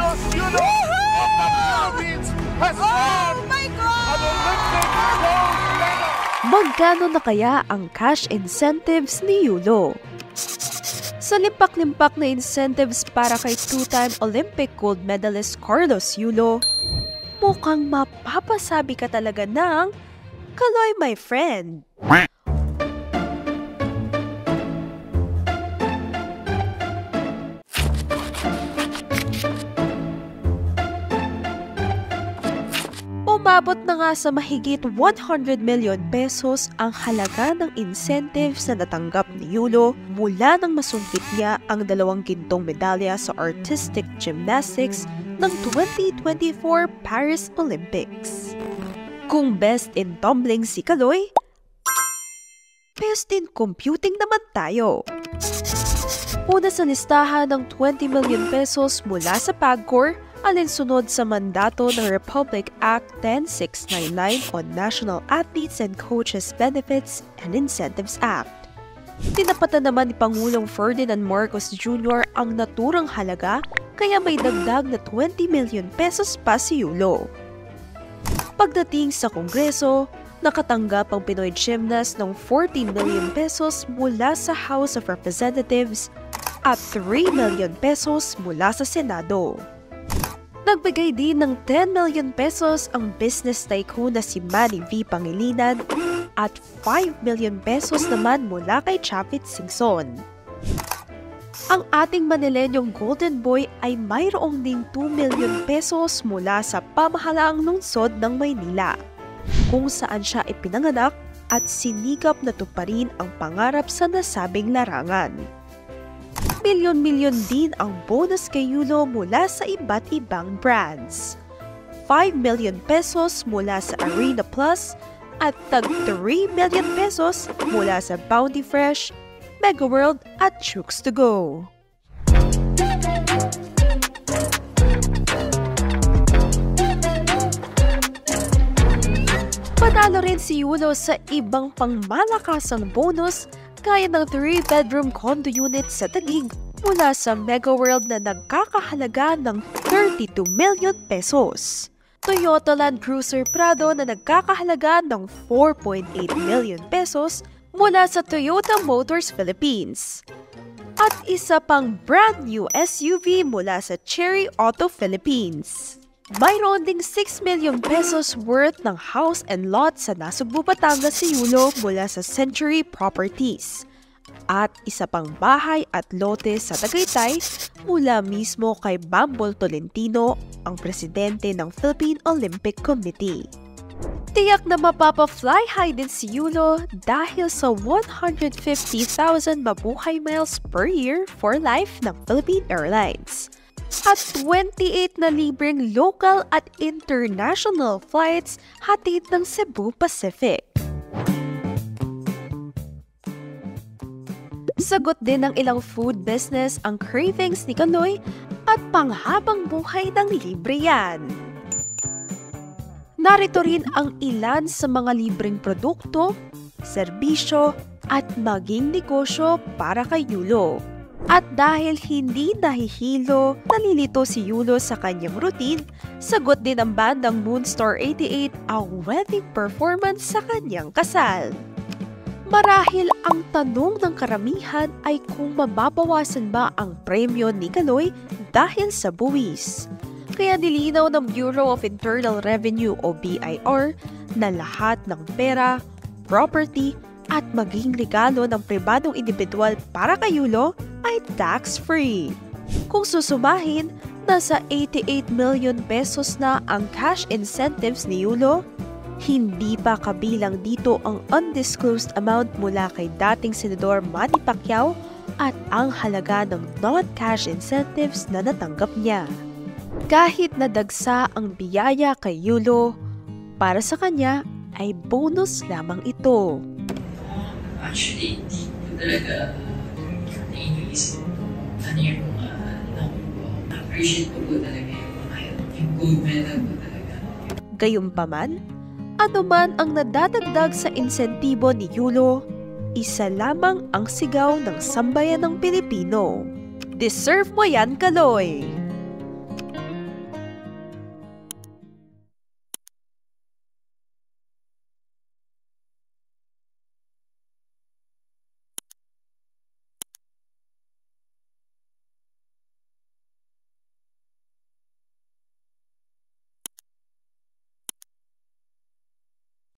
Carlos Yulo of the Philippines has won an Olympic gold medal. Magkano na kaya ang cash incentives ni Yulo? Sa limpak-limpak na incentives para kay two-time Olympic gold medalist Carlos Yulo, mukhang mapapasabi ka talaga ng Kaloy, my friend. Umabot na nga sa mahigit 100 million pesos ang halaga ng incentives na natanggap ni Yulo mula nang masumpit niya ang 2 gintong medalya sa artistic gymnastics ng 2024 Paris Olympics. Kung best in tumbling si Kaloy, best in computing naman tayo. Una sa listahan ng 20 million pesos mula sa PAGCOR, alinsunod sa mandato ng Republic Act 10699 on National Athletes and Coaches Benefits and Incentives Act. Tinapatan naman ni Pangulong Ferdinand Marcos Jr. ang naturang halaga kaya may dagdag na 20 million pesos pa si Yulo. Pagdating sa Kongreso, nakatanggap ang Pinoy gymnast ng 14 million pesos mula sa House of Representatives at 3 million pesos mula sa Senado. Nagbigay din ng 10 million pesos ang business tycoon na si Manny V. Pangilinan at 5 million pesos naman mula kay Chapit Singson. Ang ating Manilenyong Golden Boy ay mayroong ding 2 million pesos mula sa pamahalaang lungsod ng Maynila, kung saan siya ipinanganak at sinikap na tuparin ang pangarap sa nasabing larangan. Milyon-milyon din ang bonus kay Yulo mula sa iba't ibang brands. 5 million pesos mula sa Arena Plus at tag 3 million pesos mula sa Bounty Fresh, Mega World at Chooks to Go. Panalo rin si Yulo sa ibang pangmalakasang bonus gaya ng 3-bedroom condo unit sa Taguig mula sa Mega World na nagkakahalaga ng 32 million pesos. Toyota Land Cruiser Prado na nagkakahalaga ng 4.8 million pesos mula sa Toyota Motors Philippines. At isa pang brand new SUV mula sa Chery Auto Philippines. Mayroon ding 6 million pesos worth ng house and lot sa Nasugbu, Batangas si Yulo mula sa Century Properties. At isa pang bahay at lote sa Tagaytay mula mismo kay Bambol Tolentino, ang presidente ng Philippine Olympic Committee. Tiyak na mapapa-fly high din si Yulo dahil sa 150,000 mabuhay miles per year for life ng Philippine Airlines at 28 na libreng local at international flights hatid ng Cebu Pacific. Sagot din ng ilang food business ang cravings ni Kaloy at panghabang buhay ng libre yan. Narito rin ang ilan sa mga libreng produkto, serbisyo at maging negosyo para kay Yulo. At dahil hindi nahihilo, nalilito si Yulo sa kanyang routine, sagot din ng bandang Moonstar 88 ang wedding performance sa kanyang kasal. Marahil ang tanong ng karamihan ay kung mababawasan ba ang premyo ni Kaloy dahil sa buwis. Kaya nilinaw ng Bureau of Internal Revenue o BIR na lahat ng pera, property at maging regalo ng pribadong individual para kay Yulo ay tax-free. Kung susumahin, nasa 88 million pesos na ang cash incentives ni Yulo. Hindi pa kabilang dito ang undisclosed amount mula kay dating Senador Manny Pacquiao at ang halaga ng non-cash incentives na natanggap niya. Kahit nadagsa ang biyaya kay Yulo, para sa kanya ay bonus lamang ito. Actually, hindi ko talaga naiisip ano yung na-appreciate ko talaga yung gold medal ko talaga. Gayunpaman, ano man ang nadadagdag sa insentibo ni Yulo, isa lamang ang sigaw ng sambayan ng Pilipino. Deserve mo yan, Kaloy!